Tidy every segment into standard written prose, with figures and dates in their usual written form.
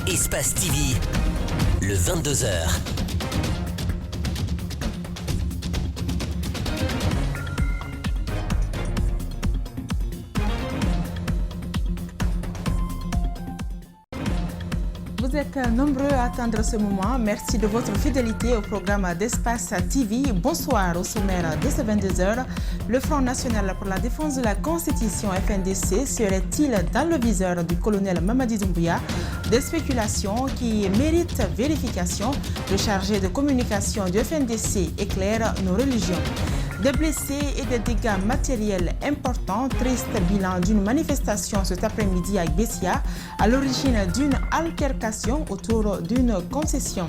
Espace TV, le 22h. Vous êtes nombreux à attendre ce moment. Merci de votre fidélité au programme d'Espace TV. Bonsoir. Au sommaire de ce 22h, le Front National pour la Défense de la Constitution FNDC serait-il dans le viseur du colonel Mamadi Doumbouya? Des spéculations qui méritent vérification. Le chargé de communication du FNDC éclaire nos religions. Des blessés et des dégâts matériels importants. Triste bilan d'une manifestation cet après-midi à Bessia, à l'origine d'une altercation autour d'une concession.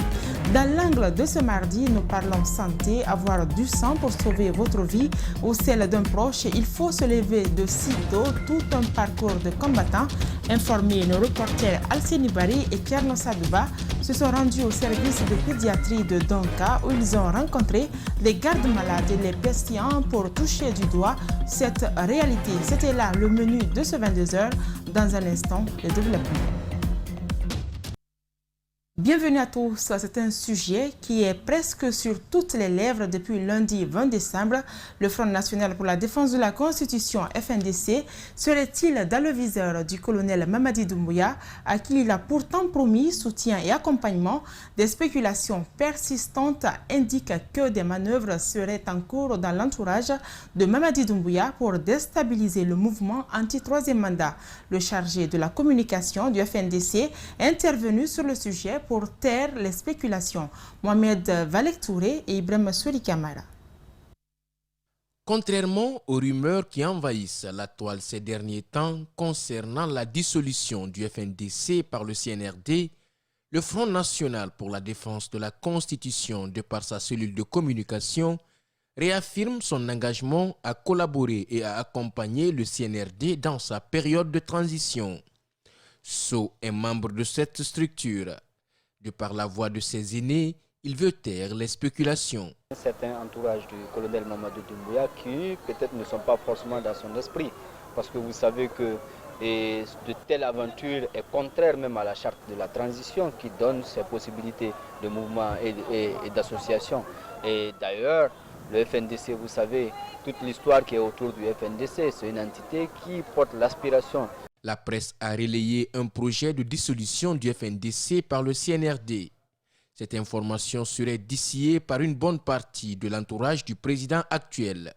Dans l'angle de ce mardi, nous parlons santé. Avoir du sang pour sauver votre vie ou celle d'un proche, il faut se lever de sitôt. Tout un parcours de combattants. Informés, nos reporters Alceni Bari et Kierno Sadouba se sont rendus au service de pédiatrie de Donka où ils ont rencontré les gardes-malades et les patients pour toucher du doigt cette réalité. C'était là le menu de ce 22h. Dans un instant, le développement. Bienvenue à tous. C'est un sujet qui est presque sur toutes les lèvres depuis lundi 20 décembre. Le Front National pour la Défense de la Constitution FNDC serait-il dans le viseur du colonel Mamadi Doumbouya, à qui il a pourtant promis soutien et accompagnement? Des spéculations persistantes indiquent que des manœuvres seraient en cours dans l'entourage de Mamadi Doumbouya pour déstabiliser le mouvement anti-troisième mandat. Le chargé de la communication du FNDC est intervenu sur le sujet pour taire les spéculations. Mohamed Valek Touré et Ibrahim Souri Kamara. Contrairement aux rumeurs qui envahissent la toile ces derniers temps concernant la dissolution du FNDC par le CNRD, le Front National pour la Défense de la Constitution, de par sa cellule de communication, réaffirme son engagement à collaborer et à accompagner le CNRD dans sa période de transition. So est membre de cette structure. De par la voix de ses aînés, il veut taire les spéculations. Un certain entourage du colonel Mamadou Doumbouya qui peut-être ne sont pas forcément dans son esprit. Parce que vous savez que de telles aventures est contraire même à la charte de la transition qui donne ces possibilités de mouvement et d'association. Et d'ailleurs, le FNDC, vous savez, toute l'histoire qui est autour du FNDC, c'est une entité qui porte l'aspiration. La presse a relayé un projet de dissolution du FNDC par le CNRD. Cette information serait distillée par une bonne partie de l'entourage du président actuel.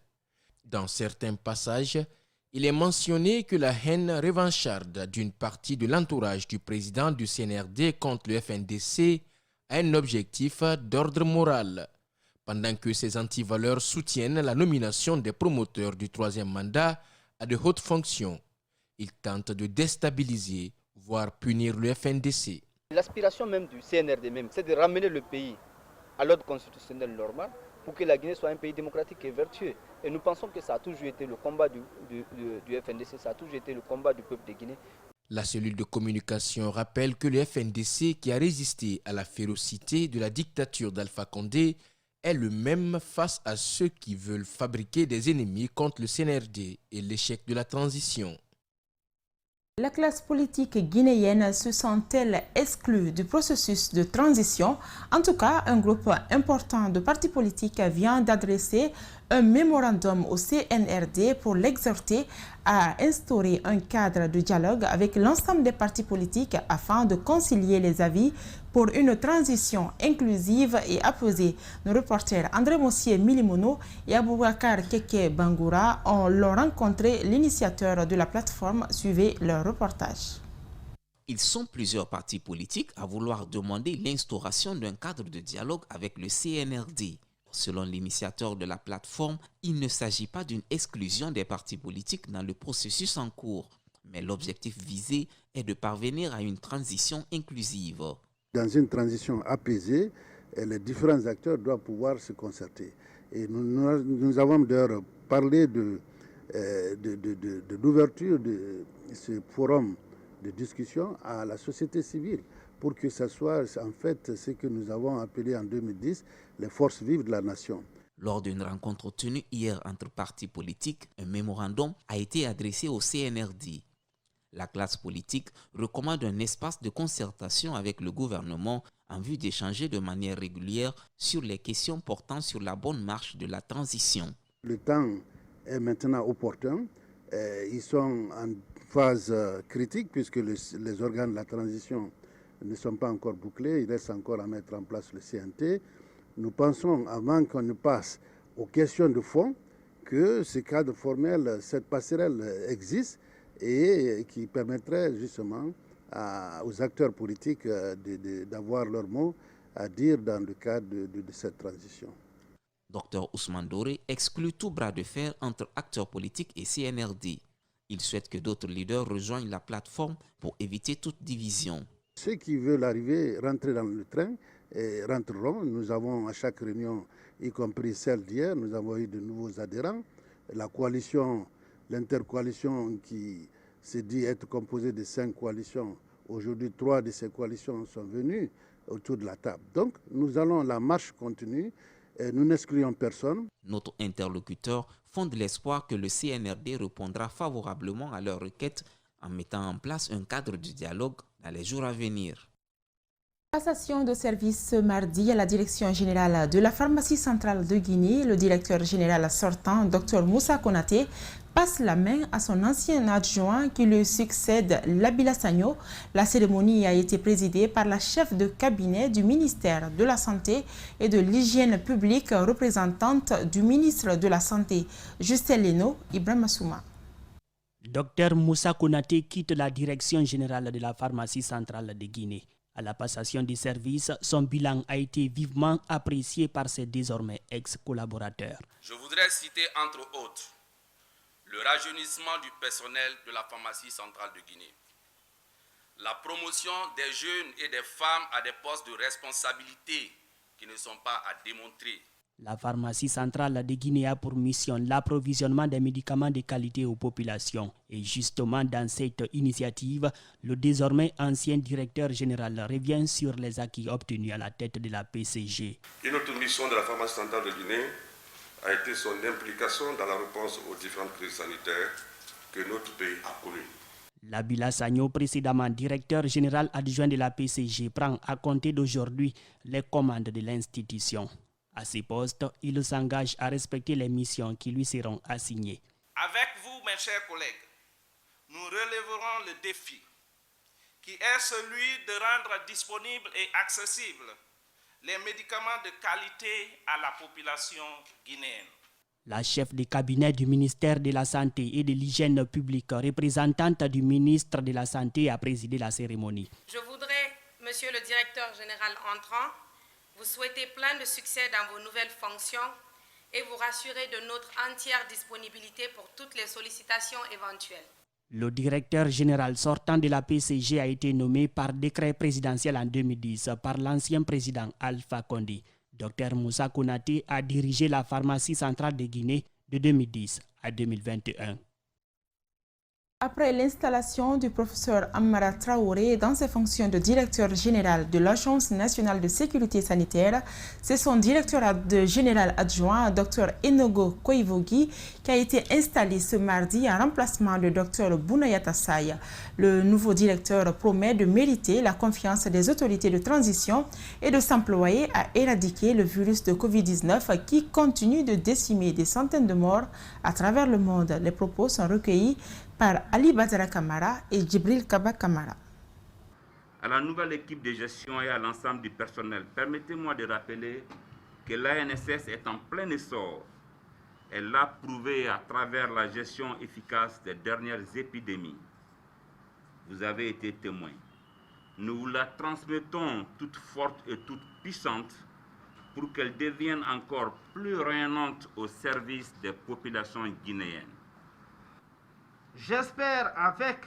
Dans certains passages, il est mentionné que la haine revancharde d'une partie de l'entourage du président du CNRD contre le FNDC a un objectif d'ordre moral. Pendant que ces antivaleurs soutiennent la nomination des promoteurs du troisième mandat à de hautes fonctions, ils tentent de déstabiliser, voire punir le FNDC. L'aspiration même du CNRD même, c'est de ramener le pays à l'ordre constitutionnel normal pour que la Guinée soit un pays démocratique et vertueux. Et nous pensons que ça a toujours été le combat du FNDC, ça a toujours été le combat du peuple de Guinée. La cellule de communication rappelle que le FNDC, qui a résisté à la férocité de la dictature d'Alpha Condé, est le même face à ceux qui veulent fabriquer des ennemis contre le CNRD et l'échec de la transition. La classe politique guinéenne se sent-elle exclue du processus de transition? En tout cas, un groupe important de partis politiques vient d'adresser un mémorandum au CNRD pour l'exhorter à instaurer un cadre de dialogue avec l'ensemble des partis politiques afin de concilier les avis pour une transition inclusive et apaisée. Nos reporters André Mossier Milimono et Aboubakar Keke Bangoura l'ont rencontré. L'initiateur de la plateforme suivait leur reportage. Ils sont plusieurs partis politiques à vouloir demander l'instauration d'un cadre de dialogue avec le CNRD. Selon l'initiateur de la plateforme, il ne s'agit pas d'une exclusion des partis politiques dans le processus en cours, mais l'objectif visé est de parvenir à une transition inclusive. Dans une transition apaisée, les différents acteurs doivent pouvoir se concerter. Et nous avons d'ailleurs parlé de l'ouverture de ce forum de discussion à la société civile pour que ce soit en fait ce que nous avons appelé en 2010 les forces vives de la nation. Lors d'une rencontre tenue hier entre partis politiques, un mémorandum a été adressé au CNRD. La classe politique recommande un espace de concertation avec le gouvernement en vue d'échanger de manière régulière sur les questions portant sur la bonne marche de la transition. Le temps est maintenant opportun. Ils sont en phase critique puisque les organes de la transition ne sont pas encore bouclés. Il reste encore à mettre en place le CNT. Nous pensons, avant qu'on ne passe aux questions de fond, que ce cadre formel, cette passerelle existe et qui permettrait justement aux acteurs politiques d'avoir leur mot à dire dans le cadre de cette transition. Dr Ousmane Doré exclut tout bras de fer entre acteurs politiques et CNRD. Il souhaite que d'autres leaders rejoignent la plateforme pour éviter toute division. Ceux qui veulent arriver, rentrer dans le train, rentreront. Nous avons à chaque réunion, y compris celle d'hier, nous avons eu de nouveaux adhérents. La coalition, l'intercoalition qui s'est dit être composée de 5 coalitions, aujourd'hui 3 de ces coalitions sont venues autour de la table. Donc nous allons, la marche continue, et nous n'excluons personne. Notre interlocuteur fonde l'espoir que le CNRD répondra favorablement à leurs requêtes en mettant en place un cadre de dialogue dans les jours à venir. Passation de service ce mardi à la direction générale de la pharmacie centrale de Guinée. Le directeur général sortant, Dr Moussa Konaté, passe la main à son ancien adjoint qui lui succède, Labila Sagno. La cérémonie a été présidée par la chef de cabinet du ministère de la Santé et de l'Hygiène publique, représentante du ministre de la Santé, Justin Leno, Ibrahim Souma. Dr Moussa Konaté quitte la direction générale de la pharmacie centrale de Guinée. À la passation des services, son bilan a été vivement apprécié par ses désormais ex-collaborateurs. Je voudrais citer entre autres le rajeunissement du personnel de la pharmacie centrale de Guinée, la promotion des jeunes et des femmes à des postes de responsabilité qui ne sont pas à démontrer. La pharmacie centrale de Guinée a pour mission l'approvisionnement des médicaments de qualité aux populations. Et justement, dans cette initiative, le désormais ancien directeur général revient sur les acquis obtenus à la tête de la PCG. Une autre mission de la pharmacie centrale de Guinée a été son implication dans la réponse aux différentes crises sanitaires que notre pays a connues. Labila Sagno, précédemment directeur général adjoint de la PCG, prend à compter d'aujourd'hui les commandes de l'institution. À ces postes, il s'engage à respecter les missions qui lui seront assignées. Avec vous, mes chers collègues, nous relèverons le défi qui est celui de rendre disponibles et accessibles les médicaments de qualité à la population guinéenne. La chef de cabinet du ministère de la Santé et de l'Hygiène publique, représentante du ministre de la Santé, a présidé la cérémonie. Je voudrais, monsieur le directeur général entrant, vous souhaiter plein de succès dans vos nouvelles fonctions et vous rassurer de notre entière disponibilité pour toutes les sollicitations éventuelles. Le directeur général sortant de la PCG a été nommé par décret présidentiel en 2010 par l'ancien président Alpha Condé. Dr Moussa Konaté a dirigé la pharmacie centrale de Guinée de 2010 à 2021. Après l'installation du professeur Amara Traoré dans ses fonctions de directeur général de l'Agence nationale de sécurité sanitaire, c'est son directeur général adjoint, Dr Enogo Koivogi, qui a été installé ce mardi en remplacement de Dr Bounayata Saï. Le nouveau directeur promet de mériter la confiance des autorités de transition et de s'employer à éradiquer le virus de Covid-19 qui continue de décimer des centaines de morts à travers le monde. Les propos sont recueillis par Ali Badara Kamara et Djibril Kaba Kamara. À la nouvelle équipe de gestion et à l'ensemble du personnel, permettez-moi de rappeler que l'ANSS est en plein essor. Elle l'a prouvé à travers la gestion efficace des dernières épidémies. Vous avez été témoins. Nous vous la transmettons toute forte et toute puissante pour qu'elle devienne encore plus rayonnante au service des populations guinéennes. J'espère, avec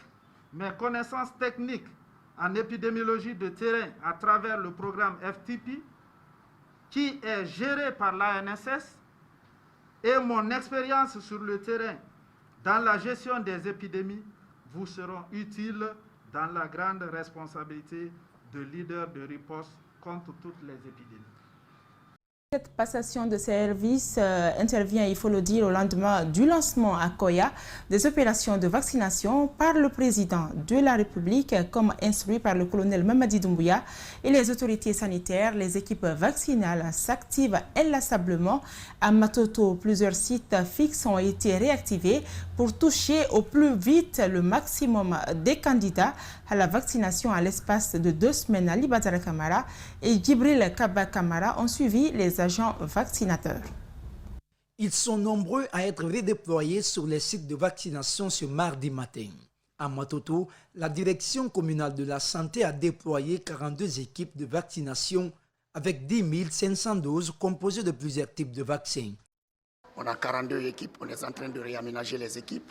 mes connaissances techniques en épidémiologie de terrain à travers le programme FTP, qui est géré par l'ANSS, et mon expérience sur le terrain dans la gestion des épidémies, vous seront utiles dans la grande responsabilité de leader de riposte contre toutes les épidémies. Cette passation de service intervient, il faut le dire, au lendemain du lancement à Koya des opérations de vaccination par le président de la République, comme instruit par le colonel Mamadi Doumbouya et les autorités sanitaires. Les équipes vaccinales s'activent inlassablement. À Matoto, plusieurs sites fixes ont été réactivés pour toucher au plus vite le maximum des candidats à la vaccination à l'espace de 2 semaines. Ali Badara Kamara et Djibril Kaba Kamara ont suivi les agents vaccinateurs. Ils sont nombreux à être redéployés sur les sites de vaccination ce mardi matin. À Matoto, la direction communale de la santé a déployé 42 équipes de vaccination avec 10 500 doses composées de plusieurs types de vaccins. On a 42 équipes, on est en train de réaménager les équipes.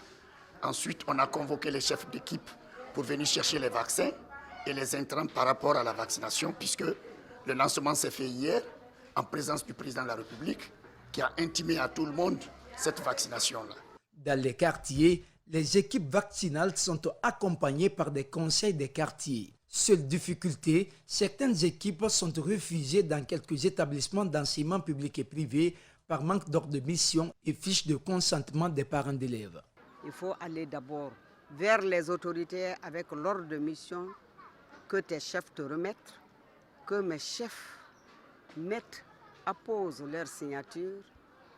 Ensuite, on a convoqué les chefs d'équipe pour venir chercher les vaccins et les intrants par rapport à la vaccination, puisque le lancement s'est fait hier en présence du président de la République qui a intimé à tout le monde cette vaccination-là. Dans les quartiers, les équipes vaccinales sont accompagnées par des conseils des quartiers. Seule difficulté, certaines équipes sont refusées dans quelques établissements d'enseignement public et privé par manque d'ordre de mission et fiches de consentement des parents d'élèves. Il faut aller d'abord vers les autorités avec l'ordre de mission que tes chefs te remettent, que mes chefs apposent leur signature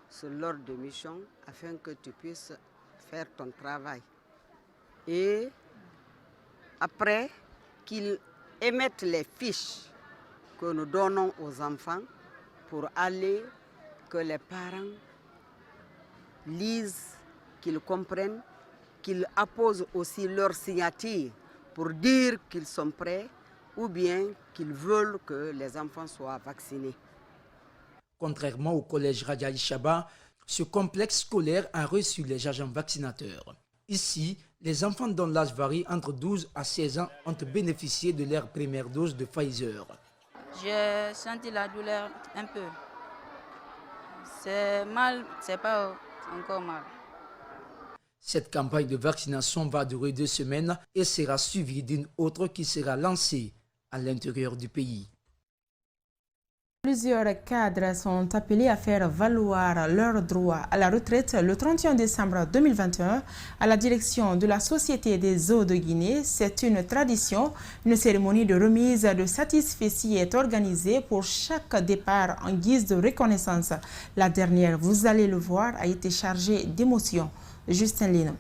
sur l'ordre de mission afin que tu puisses faire ton travail. Et après qu'ils émettent les fiches que nous donnons aux enfants pour aller, que les parents lisent, qu'ils comprennent, qu'ils apposent aussi leur signature pour dire qu'ils sont prêts ou bien qu'ils veulent que les enfants soient vaccinés. Contrairement au collège Rajaï Chaba, ce complexe scolaire a reçu les agents vaccinateurs. Ici, les enfants dont l'âge varie entre 12 à 16 ans ont bénéficié de leur première dose de Pfizer. J'ai senti la douleur un peu. C'est mal, c'est pas encore mal. Cette campagne de vaccination va durer 2 semaines et sera suivie d'une autre qui sera lancée à l'intérieur du pays. Plusieurs cadres sont appelés à faire valoir leur droit à la retraite le 31 décembre 2021 à la direction de la Société des eaux de Guinée. C'est une tradition. Une cérémonie de remise de satisfecit est organisée pour chaque départ en guise de reconnaissance. La dernière, vous allez le voir, a été chargée d'émotions. Justin Lino.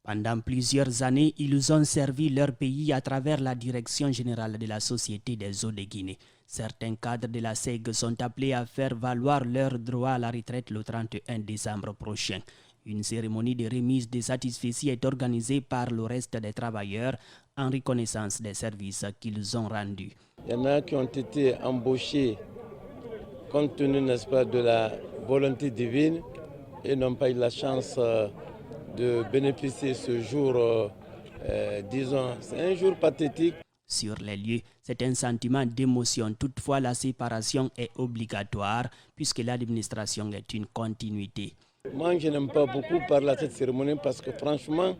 Pendant plusieurs années, ils ont servi leur pays à travers la direction générale de la Société des eaux de Guinée. Certains cadres de la SEG sont appelés à faire valoir leur droit à la retraite le 31 décembre prochain. Une cérémonie de remise des satisfecit est organisée par le reste des travailleurs en reconnaissance des services qu'ils ont rendus. Il y en a qui ont été embauchés compte tenu, n'est-ce pas, de la volonté divine et n'ont pas eu la chance de bénéficier ce jour, disons, c'est un jour pathétique. Sur les lieux, c'est un sentiment d'émotion. Toutefois, la séparation est obligatoire puisque l'administration est une continuité. Moi, je n'aime pas beaucoup parler à cette cérémonie parce que franchement,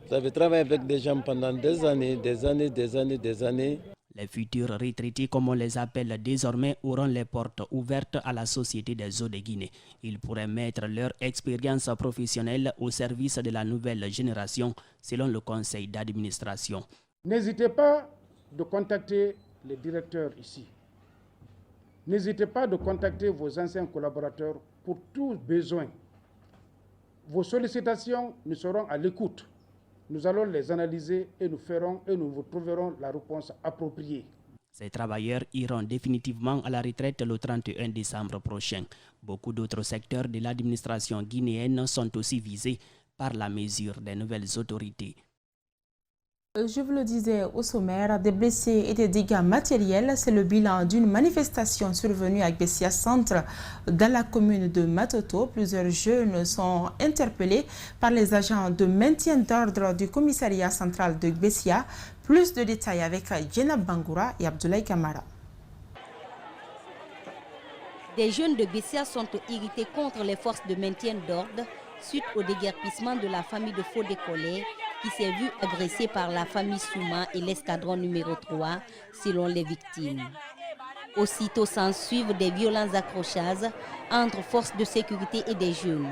j'avais travaillé avec des gens pendant des années. Les futurs retraités, comme on les appelle désormais, auront les portes ouvertes à la Société des eaux de Guinée. Ils pourraient mettre leur expérience professionnelle au service de la nouvelle génération, selon le conseil d'administration. N'hésitez pas de contacter les directeurs ici. N'hésitez pas de contacter vos anciens collaborateurs pour tout besoin. Vos sollicitations, nous serons à l'écoute. Nous allons les analyser et nous vous trouverons la réponse appropriée. Ces travailleurs iront définitivement à la retraite le 31 décembre prochain. Beaucoup d'autres secteurs de l'administration guinéenne sont aussi visés par la mesure des nouvelles autorités. Je vous le disais au sommaire, des blessés et des dégâts matériels, c'est le bilan d'une manifestation survenue à Gbessia Centre dans la commune de Matoto. Plusieurs jeunes sont interpellés par les agents de maintien d'ordre du commissariat central de Gbessia. Plus de détails avec Jenab Bangoura et Abdoulaye Kamara. Des jeunes de Gbessia sont irrités contre les forces de maintien d'ordre suite au déguerpissement de la famille de Fodé Collé qui s'est vue agressée par la famille Souma et l'escadron numéro 3, selon les victimes. Aussitôt s'ensuivent des violents accrochages entre forces de sécurité et des jeunes.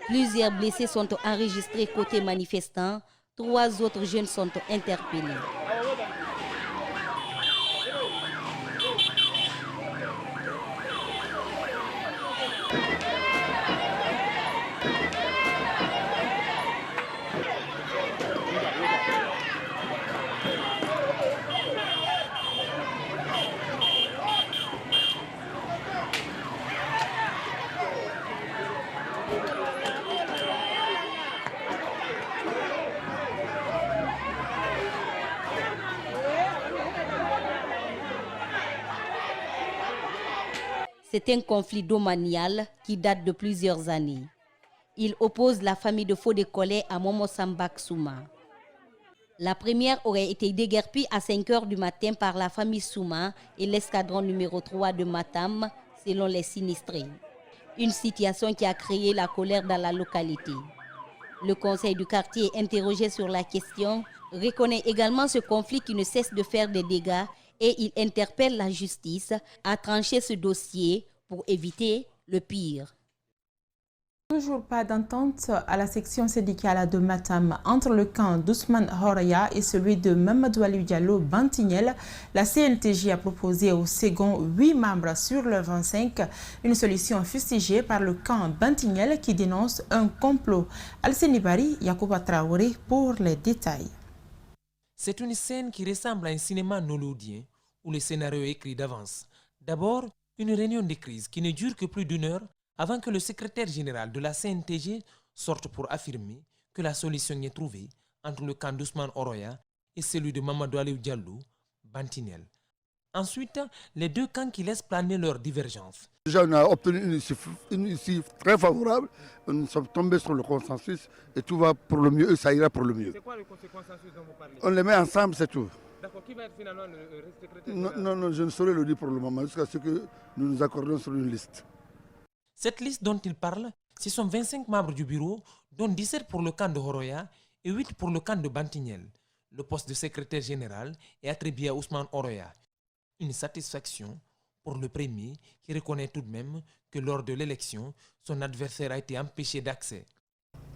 Plusieurs blessés sont enregistrés côté manifestants. 3 autres jeunes sont interpellés. C'est un conflit domanial qui date de plusieurs années. Il oppose la famille de Fodé Colley à Momo Sambak Souma. La première aurait été déguerpie à 5 h du matin par la famille Souma et l'escadron numéro 3 de Matam, selon les sinistrés. Une situation qui a créé la colère dans la localité. Le conseil du quartier, interrogé sur la question, reconnaît également ce conflit qui ne cesse de faire des dégâts et il interpelle la justice à trancher ce dossier pour éviter le pire. Toujours pas d'entente à la section syndicale de Matam entre le camp d'Ousmane Horaya et celui de Mamadou Aliou Diallo Bantignel. La CNTJ a proposé au second 8 membres sur le 25, une solution fustigée par le camp Bantignel qui dénonce un complot. Alseni Bari, Yacouba Traoré pour les détails. C'est une scène qui ressemble à un cinéma hollywoodien où le scénario est écrit d'avance. D'abord, une réunion de crise qui ne dure que plus d'1 heure avant que le secrétaire général de la CNTG sorte pour affirmer que la solution est trouvée entre le camp d'Ousmane Horaya et celui de Mamadou Aliou Diallo Bantignel. Ensuite, les 2 camps qui laissent planer leurs divergences. Déjà, on a obtenu une issue très favorable. Nous sommes tombés sur le consensus et tout va pour le mieux et ça ira pour le mieux. C'est quoi le consensus dont vous parlez? On les met ensemble, c'est tout. D'accord, qui va être finalement le secrétaire général? Non, je ne saurais le dire pour le moment, jusqu'à ce que nous nous accordions sur une liste. Cette liste dont il parle, ce sont 25 membres du bureau, dont 17 pour le camp de Horaya et 8 pour le camp de Bantignel. Le poste de secrétaire général est attribué à Ousmane Horaya. Une satisfaction pour le premier qui reconnaît tout de même que lors de l'élection, son adversaire a été empêché d'accès.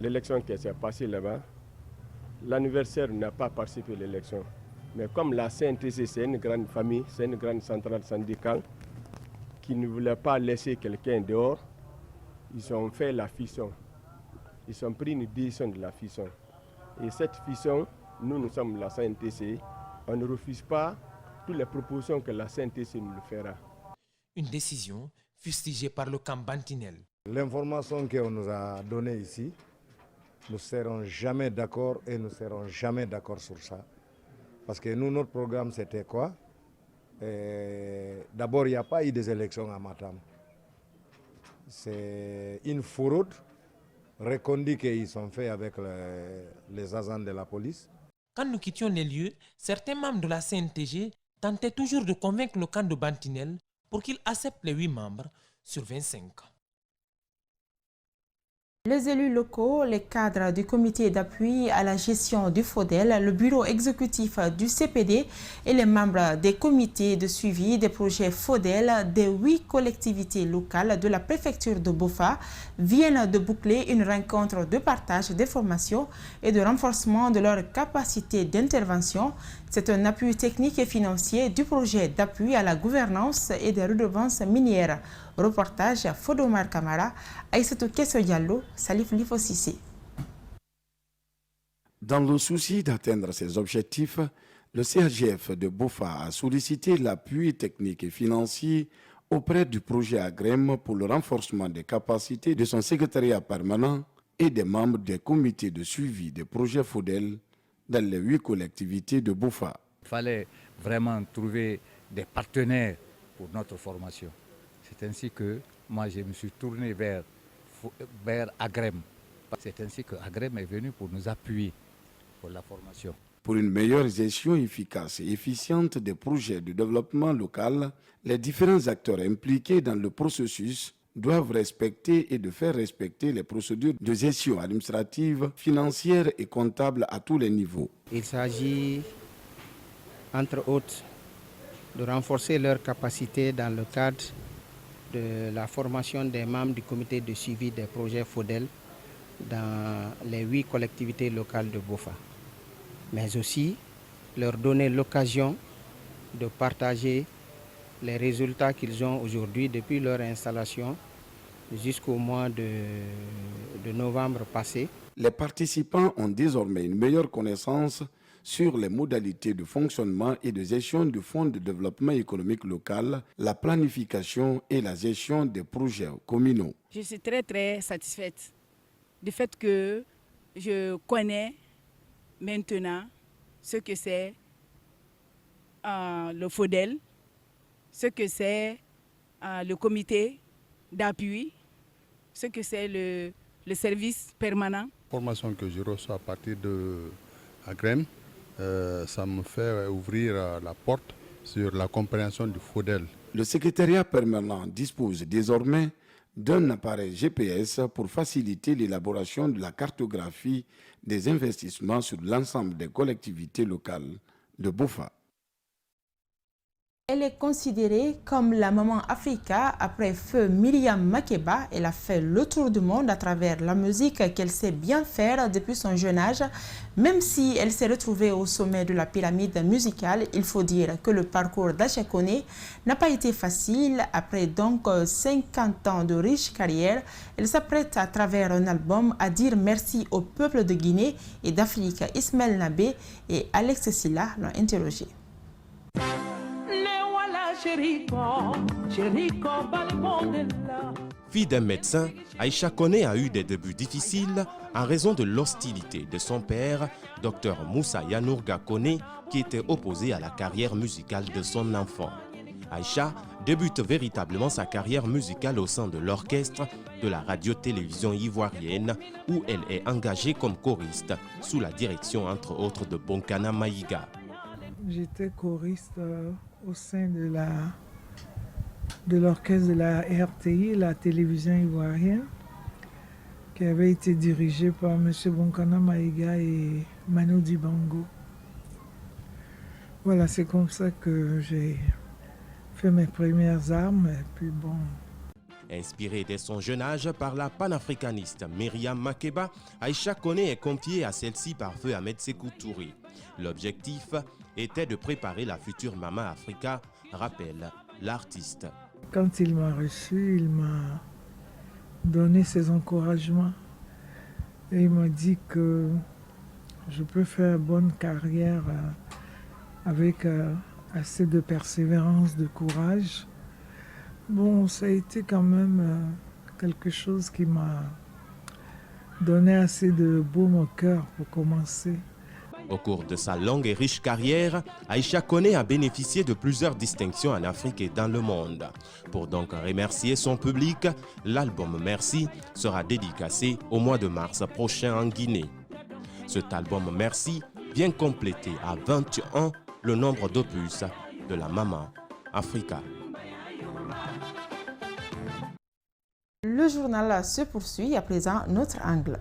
L'élection qui s'est passée là-bas, l'anniversaire n'a pas participé à l'élection. Mais comme la CNTC, c'est une grande famille, c'est une grande centrale syndicale qui ne voulait pas laisser quelqu'un dehors, ils ont fait la fission. Ils ont pris une décision de la fission. Et cette fission, nous sommes la CNTC, on ne refuse pas toutes les propositions que la CNTC nous le fera. Une décision fustigée par le camp Bantignel. L'information qu'on nous a donnée ici, nous ne serons jamais d'accord et nous ne serons jamais d'accord sur ça. Parce que nous, notre programme, c'était quoi? D'abord, il n'y a pas eu des élections à Matam. C'est une fraude reconduite qu'ils sont faits avec les agents de la police. Quand nous quittions les lieux, certains membres de la CNTG tentaient toujours de convaincre le camp de Bantignel pour qu'il accepte les 8 membres sur 25. Les élus locaux, les cadres du comité d'appui à la gestion du FODEL, le bureau exécutif du CPD et les membres des comités de suivi des projets FODEL des 8 collectivités locales de la préfecture de Bofa viennent de boucler une rencontre de partage d'informations et de renforcement de leur capacité d'intervention. C'est un appui technique et financier du projet d'appui à la gouvernance et des redevances minières. Reportage Fodomar Kamara, Aïssatou Kesso Diallo, Salif Lifo Sissé. Dans le souci d'atteindre ces objectifs, le CAGF de Bofa a sollicité l'appui technique et financier auprès du projet AGREM pour le renforcement des capacités de son secrétariat permanent et des membres des comités de suivi des projets FODEL dans les 8 collectivités de Bofa. Il fallait vraiment trouver des partenaires pour notre formation. C'est ainsi que moi je me suis tourné vers AGREM. C'est ainsi que AGREM est venu pour nous appuyer pour la formation. Pour une meilleure gestion efficace et efficiente des projets de développement local, les différents acteurs impliqués dans le processus doivent respecter et de faire respecter les procédures de gestion administrative, financière et comptable à tous les niveaux. Il s'agit, entre autres, de renforcer leurs capacités dans le cadre de la formation des membres du comité de suivi des projets FODEL dans les 8 collectivités locales de Bofa, mais aussi leur donner l'occasion de partager les résultats qu'ils ont aujourd'hui depuis leur installation jusqu'au mois de novembre passé. Les participants ont désormais une meilleure connaissance sur les modalités de fonctionnement et de gestion du Fonds de développement économique local, la planification et la gestion des projets communaux. Je suis très satisfaite du fait que je connais maintenant ce que c'est le FODEL, ce que c'est le comité d'appui, ce que c'est le service permanent. La formation que je reçois à partir de AGREM, ça me fait ouvrir la porte sur la compréhension du FODEL. Le secrétariat permanent dispose désormais d'un appareil GPS pour faciliter l'élaboration de la cartographie des investissements sur l'ensemble des collectivités locales de Bofa. Elle est considérée comme la maman Africa après feu Myriam Makeba. Elle a fait le tour du monde à travers la musique qu'elle sait bien faire depuis son jeune âge. Même si elle s'est retrouvée au sommet de la pyramide musicale, il faut dire que le parcours d'Aïcha Koné n'a pas été facile. Après donc 50 ans de riche carrière, elle s'apprête à travers un album à dire merci au peuple de Guinée et d'Afrique. Ismaël Nabé et Alex Silla l'ont interrogé. Fille d'un médecin, Aïcha Koné a eu des débuts difficiles en raison de l'hostilité de son père, Dr Moussa Yanourga Koné, qui était opposé à la carrière musicale de son enfant. Aïcha débute véritablement sa carrière musicale au sein de l'orchestre de la radio-télévision ivoirienne où elle est engagée comme choriste sous la direction entre autres de Bonkana Maïga. J'étais choriste au sein de l'orchestre de la RTI, la télévision ivoirienne, qui avait été dirigé par M. Bonkana Maïga et Manu Dibango. Voilà, c'est comme ça que j'ai fait mes premières armes. Et puis bon. Inspirée dès son jeune âge par la panafricaniste Myriam Makeba, Aïcha Koné est confiée à celle-ci par feu Ahmed Sékou Touré. L'objectif était de préparer la future Maman Africa, rappelle l'artiste. Quand il m'a reçu, il m'a donné ses encouragements et il m'a dit que je peux faire bonne carrière avec assez de persévérance, de courage. Bon, ça a été quand même quelque chose qui m'a donné assez de baume au cœur pour commencer. Au cours de sa longue et riche carrière, Aïcha Koné a bénéficié de plusieurs distinctions en Afrique et dans le monde. Pour donc remercier son public, l'album Merci sera dédicacé au mois de mars prochain en Guinée. Cet album Merci vient compléter à 21 le nombre d'opus de la Maman Africa. Le journal se poursuit, à présent notre angle.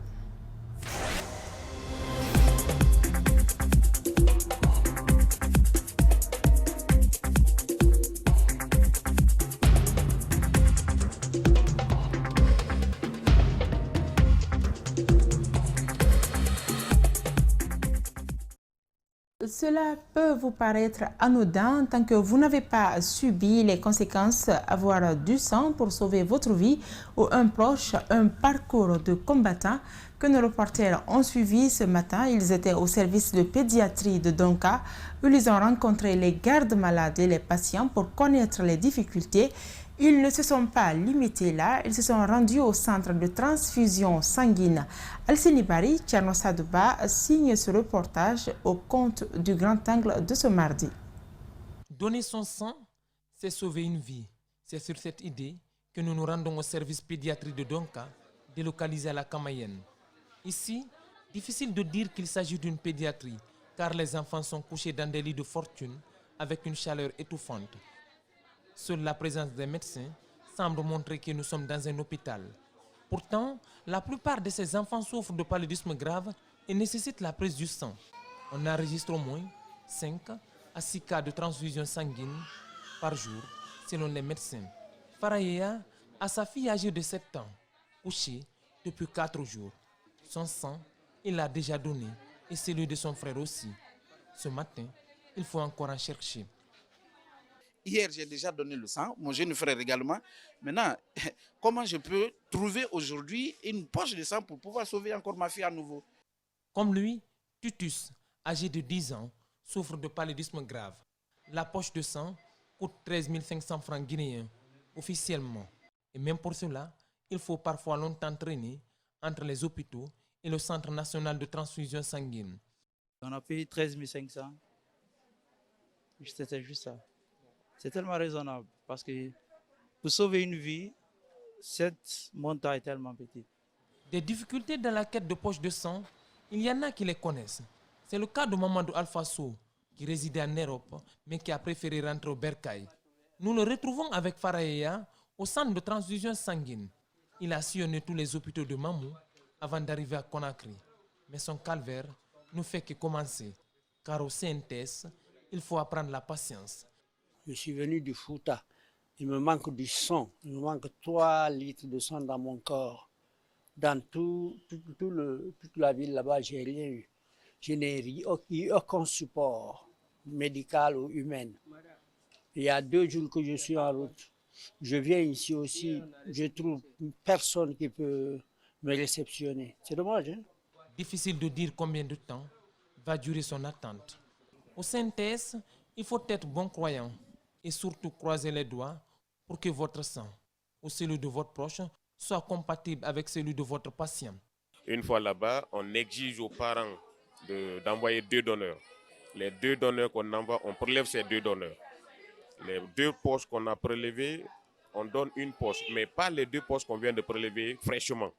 Cela peut vous paraître anodin tant que vous n'avez pas subi les conséquences, avoir du sang pour sauver votre vie ou un proche, un parcours de combattants que nos reporters ont suivi ce matin. Ils étaient au service de pédiatrie de Donka où ils ont rencontré les gardes malades et les patients pour connaître les difficultés. Ils ne se sont pas limités là, ils se sont rendus au centre de transfusion sanguine. Alcini Bari, Tcherno Sadouba signe ce reportage au compte du grand angle de ce mardi. Donner son sang, c'est sauver une vie. C'est sur cette idée que nous nous rendons au service pédiatrie de Donka, délocalisé à la Kamayenne. Ici, Difficile de dire qu'il s'agit d'une pédiatrie, car les enfants sont couchés dans des lits de fortune avec une chaleur étouffante. Seule la présence des médecins semble montrer que nous sommes dans un hôpital. Pourtant, la plupart de ces enfants souffrent de paludisme grave et nécessitent la prise du sang. On enregistre au moins 5 à 6 cas de transfusion sanguine par jour, selon les médecins. Faraya a sa fille âgée de 7 ans, couchée depuis 4 jours. Son sang, il l'a déjà donné, et celui de son frère aussi. Ce matin, il faut encore en chercher. Hier, j'ai déjà donné le sang, mon jeune frère également. Maintenant, comment je peux trouver aujourd'hui une poche de sang pour pouvoir sauver encore ma fille à nouveau? Comme lui, Tutus, âgé de 10 ans, souffre de paludisme grave. La poche de sang coûte 13 500 francs guinéens, officiellement. Et même pour cela, il faut parfois longtemps traîner entre les hôpitaux et le Centre national de transfusion sanguine. On a payé 13 500. C'était juste ça. C'est tellement raisonnable parce que pour sauver une vie, cette montant est tellement petit. Des difficultés dans la quête de poches de sang, il y en a qui les connaissent. C'est le cas de Mamadou Alpha Sow, qui résidait en Europe, mais qui a préféré rentrer au Bercail. Nous le retrouvons avec Faraya au centre de transfusion sanguine. Il a sillonné tous les hôpitaux de Mamou avant d'arriver à Conakry. Mais son calvaire ne fait que commencer, car au CNTS, il faut apprendre la patience. Je suis venu du Fouta. Il me manque du sang. Il me manque 3 litres de sang dans mon corps. Dans toute la ville là-bas, j'ai rien eu. Je n'ai eu aucun support médical ou humain. Il y a 2 jours que je suis en route. Je viens ici aussi, je trouve personne qui peut me réceptionner. C'est dommage, hein? Difficile de dire combien de temps va durer son attente. Au CNTS, il faut être bon croyant et surtout croiser les doigts pour que votre sang ou celui de votre proche soit compatible avec celui de votre patient. Une fois là-bas, on exige aux parents d'envoyer 2 donneurs. Les 2 donneurs qu'on envoie, on prélève ces 2 donneurs. Les 2 poches qu'on a prélevées, on donne une poche, mais pas les 2 poches qu'on vient de prélever fraîchement.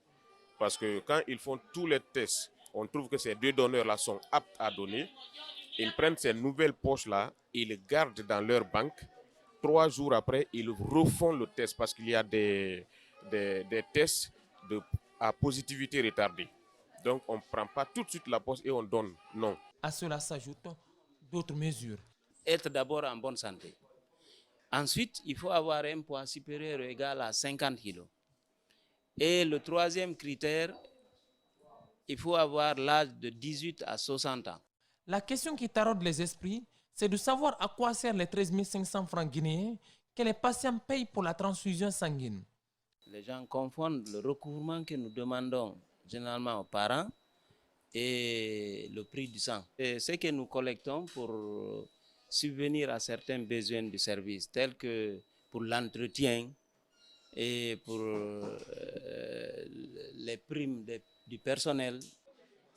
Parce que quand ils font tous les tests, on trouve que ces 2 donneurs-là sont aptes à donner. Ils prennent ces nouvelles poches-là, ils les gardent dans leur banque. 3 jours après, ils refont le test parce qu'il y a des tests à positivité retardée. Donc, on ne prend pas tout de suite la poche et on donne. Non. À cela s'ajoutent d'autres mesures. Être d'abord en bonne santé. Ensuite, il faut avoir un poids supérieur ou égal à 50 kg. Et le 3e critère, il faut avoir l'âge de 18 à 60 ans. La question qui taraude les esprits, c'est de savoir à quoi servent les 13 500 francs guinéens que les patients payent pour la transfusion sanguine. Les gens confondent le recouvrement que nous demandons généralement aux parents et le prix du sang. Et ce que nous collectons pour subvenir à certains besoins du service, tels que pour l'entretien et pour les primes du personnel.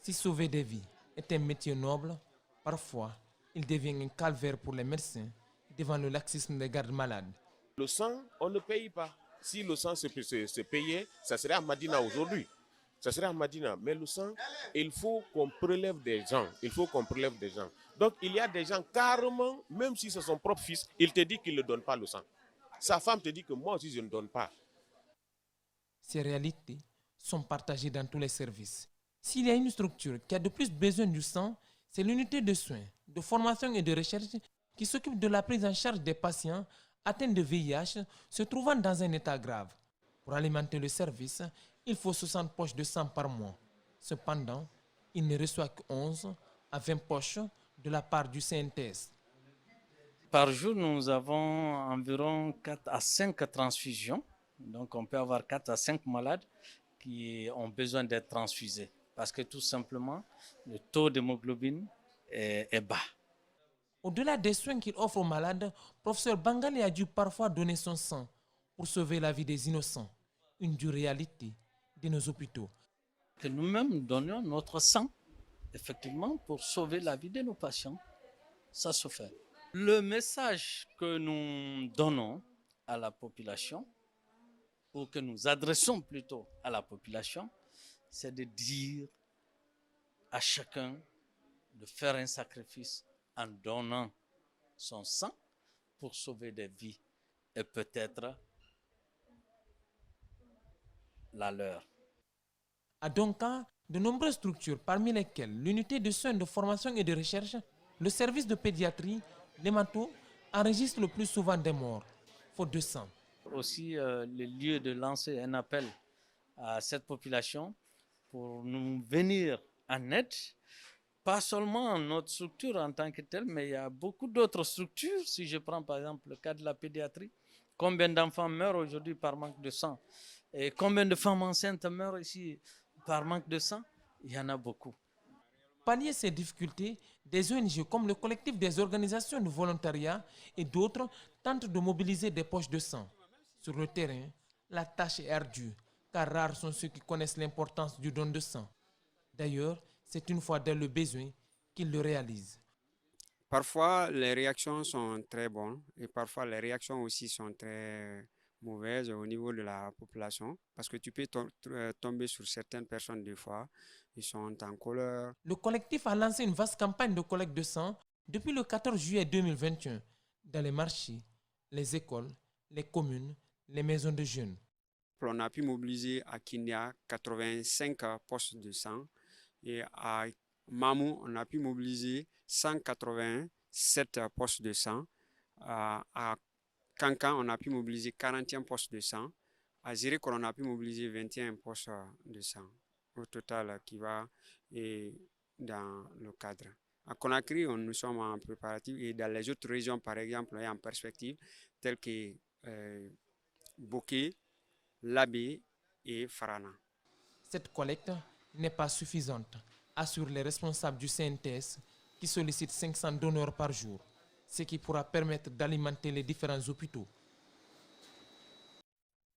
Si sauver des vies est un métier noble, parfois il devient un calvaire pour les médecins devant le laxisme des gardes malades. Le sang, on ne paye pas. Si le sang se payait, ça serait à Madina aujourd'hui. Ça serait à Madina. Mais le sang, il faut qu'on prélève des gens. Il faut qu'on prélève des gens. Donc il y a des gens carrément, même si c'est son propre fils, il te dit qu'il ne donne pas le sang. Sa femme te dit que moi aussi je ne donne pas. Ces réalités sont partagées dans tous les services. S'il y a une structure qui a de plus besoin du sang, c'est l'unité de soins, de formation et de recherche qui s'occupe de la prise en charge des patients atteints de VIH se trouvant dans un état grave. Pour alimenter le service, il faut 60 poches de sang par mois. Cependant, il ne reçoit que 11 à 20 poches de la part du CNTS. Par jour, nous avons environ 4 à 5 transfusions. Donc, on peut avoir 4 à 5 malades qui ont besoin d'être transfusés. Parce que tout simplement, le taux d'hémoglobine est bas. Au-delà des soins qu'il offre aux malades, professeur Bangali a dû parfois donner son sang pour sauver la vie des innocents. Une dure réalité de nos hôpitaux. Que nous-mêmes donnions notre sang, effectivement, pour sauver la vie de nos patients. Ça se fait. Le message que nous donnons à la population, ou que nous adressons plutôt à la population, c'est de dire à chacun de faire un sacrifice en donnant son sang pour sauver des vies et peut-être la leur. À Donka, de nombreuses structures, parmi lesquelles l'unité de soins de formation et de recherche, le service de pédiatrie, l'hémato, enregistre le plus souvent des morts, faute de sang. Aussi, le lieu de lancer un appel à cette population pour nous venir en aide, pas seulement notre structure en tant que telle, mais il y a beaucoup d'autres structures. Si je prends par exemple le cas de la pédiatrie, combien d'enfants meurent aujourd'hui par manque de sang? Et combien de femmes enceintes meurent ici par manque de sang? Il y en a beaucoup. Pallier ces difficultés, des ONG comme le collectif des organisations de volontariat et d'autres tentent de mobiliser des poches de sang. Sur le terrain, la tâche est ardue, car rares sont ceux qui connaissent l'importance du don de sang. D'ailleurs, c'est une fois dans le besoin qu'ils le réalisent. Parfois, les réactions sont très bonnes et parfois les réactions aussi sont très mauvaises au niveau de la population parce que tu peux tomber sur certaines personnes des fois, ils sont en colère. Le collectif a lancé une vaste campagne de collecte de sang depuis le 14 juillet 2021 dans les marchés, les écoles, les communes, les maisons de jeunes. On a pu mobiliser à Kinya 85 postes de sang et à Mamou, on a pu mobiliser 187 postes de sang. À Kankan, on a pu mobiliser 41 postes de sang. À Zirikon, on a pu mobiliser 21 postes de sang. Au total, qui va dans le cadre. À Conakry, nous sommes en préparatif et dans les autres régions, par exemple, et en perspective, telles que Boké, Labé et Farana. Cette collecte n'est pas suffisante, assurent les responsables du CNTS qui sollicitent 500 donneurs par jour, ce qui pourra permettre d'alimenter les différents hôpitaux.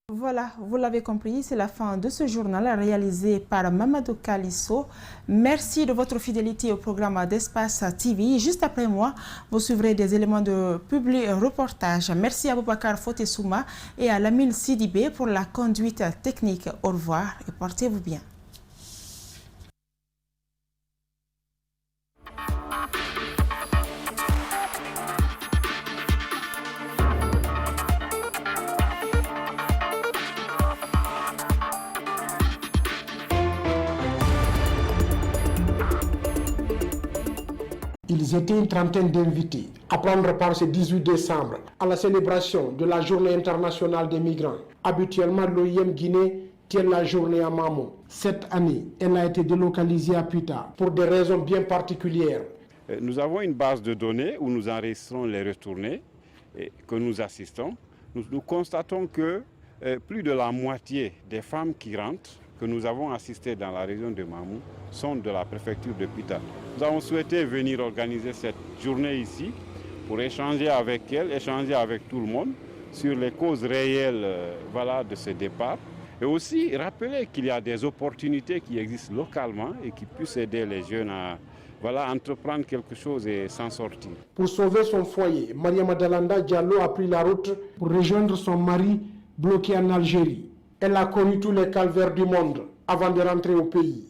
Voilà, vous l'avez compris, c'est la fin de ce journal réalisé par Mamadou Kalisso. Merci de votre fidélité au programme d'Espace TV. Juste après moi, vous suivrez des éléments de public reportage. Merci à Boubacar Fotesouma et à Lamine Sidibé pour la conduite technique. Au revoir et portez-vous bien. Ils étaient une trentaine d'invités à prendre part ce 18 décembre à la célébration de la Journée internationale des migrants. Habituellement, l'OIM Guinée tient la journée à Mamou. Cette année, elle a été délocalisée à Puta pour des raisons bien particulières. Nous avons une base de données où nous enregistrons les retournés que nous assistons. Nous constatons que plus de la moitié des femmes qui rentrent, que nous avons assistées dans la région de Mamou, sont de la préfecture de Puta. Nous avons souhaité venir organiser cette journée ici pour échanger avec elles, échanger avec tout le monde sur les causes réelles de ce départ. Et aussi rappeler qu'il y a des opportunités qui existent localement et qui puissent aider les jeunes à entreprendre quelque chose et s'en sortir. Pour sauver son foyer, Maria Madalanda Diallo a pris la route pour rejoindre son mari bloqué en Algérie. Elle a connu tous les calvaires du monde avant de rentrer au pays.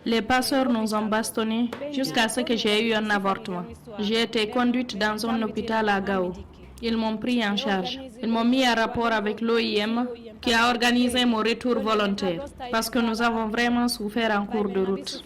Les passeurs nous ont bastonnés jusqu'à ce que j'ai eu un avortement. J'ai été conduite dans un hôpital à Gao. Ils m'ont pris en charge. Ils m'ont mis en rapport avec l'OIM qui a organisé mon retour volontaire parce que nous avons vraiment souffert en cours de route.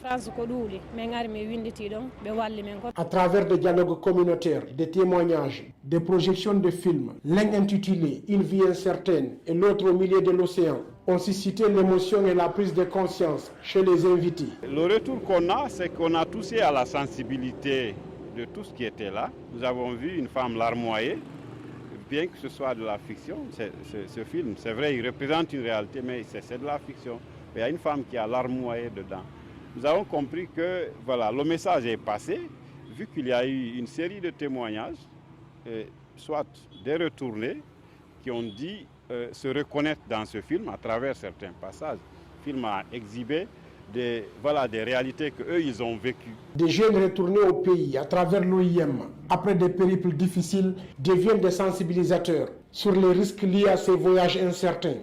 À travers des dialogues communautaires, des témoignages, des projections de films, l'un intitulé Une vie incertaine et l'autre au milieu de l'océan, ont suscité l'émotion et la prise de conscience chez les invités. Le retour qu'on a, c'est qu'on a touché à la sensibilité de tout ce qui était là. Nous avons vu une femme larmoyée. Bien que ce soit de la fiction, ce film, c'est vrai, il représente une réalité, mais c'est de la fiction. Il y a une femme qui a larmoyé dedans. Nous avons compris que le message est passé, vu qu'il y a eu une série de témoignages, soit des retournés, qui ont dit se reconnaître dans ce film à travers certains passages. Le film a exhibé des réalités qu'eux, ils ont vécues. Des jeunes retournés au pays à travers l'OIM, après des périples difficiles, deviennent des sensibilisateurs sur les risques liés à ces voyages incertains.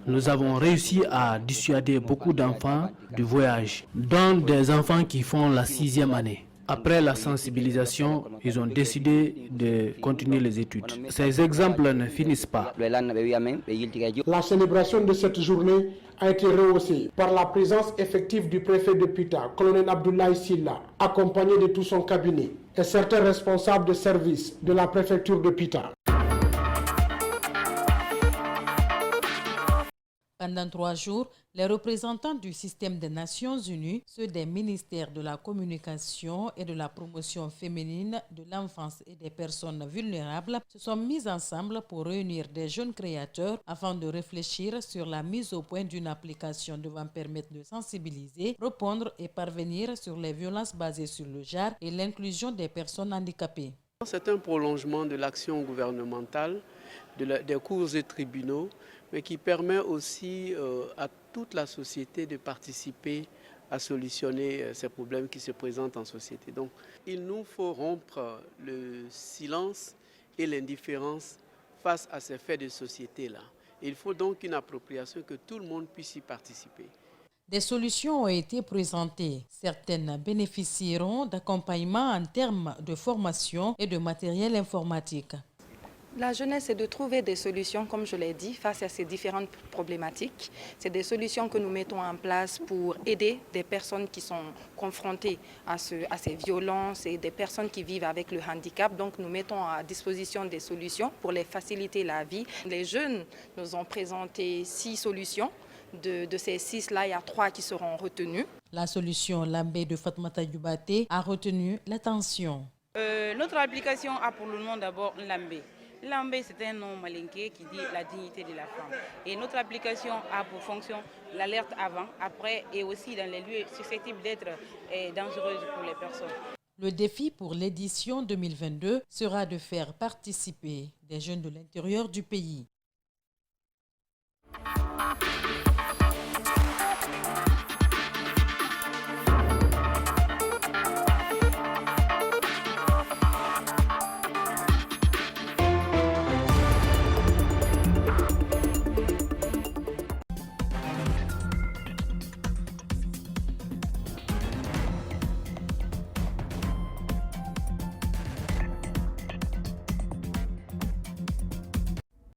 Nous avons réussi à dissuader beaucoup d'enfants du voyage, dont des enfants qui font la 6e année. Après la sensibilisation, ils ont décidé de continuer les études. Ces exemples ne finissent pas. La célébration de cette journée a été rehaussée par la présence effective du préfet de Pita, colonel Abdoulaye Silla, accompagné de tout son cabinet, et certains responsables de service de la préfecture de Pita. Pendant 3 jours, les représentants du système des Nations Unies, ceux des ministères de la Communication et de la Promotion féminine, de l'enfance et des personnes vulnérables se sont mis ensemble pour réunir des jeunes créateurs afin de réfléchir sur la mise au point d'une application devant permettre de sensibiliser, répondre et parvenir sur les violences basées sur le genre et l'inclusion des personnes handicapées. C'est un prolongement de l'action gouvernementale, des cours et tribunaux, mais qui permet aussi à toute la société de participer à solutionner ces problèmes qui se présentent en société. Donc, il nous faut rompre le silence et l'indifférence face à ces faits de société-là. Il faut donc une appropriation, que tout le monde puisse y participer. Des solutions ont été présentées. Certaines bénéficieront d'accompagnement en termes de formation et de matériel informatique. La jeunesse, c'est de trouver des solutions, comme je l'ai dit, face à ces différentes problématiques. C'est des solutions que nous mettons en place pour aider des personnes qui sont confrontées à ces violences et des personnes qui vivent avec le handicap. Donc nous mettons à disposition des solutions pour les faciliter la vie. Les jeunes nous ont présenté 6 solutions. De ces 6-là, il y a 3 qui seront retenues. La solution Lambé de Fatmata Dioubate a retenu l'attention. Notre application a pour le nom d'abord Lambé. Lambé, c'est un nom malinqué qui dit la dignité de la femme. Et notre application a pour fonction l'alerte avant, après et aussi dans les lieux susceptibles d'être dangereux pour les personnes. Le défi pour l'édition 2022 sera de faire participer des jeunes de l'intérieur du pays.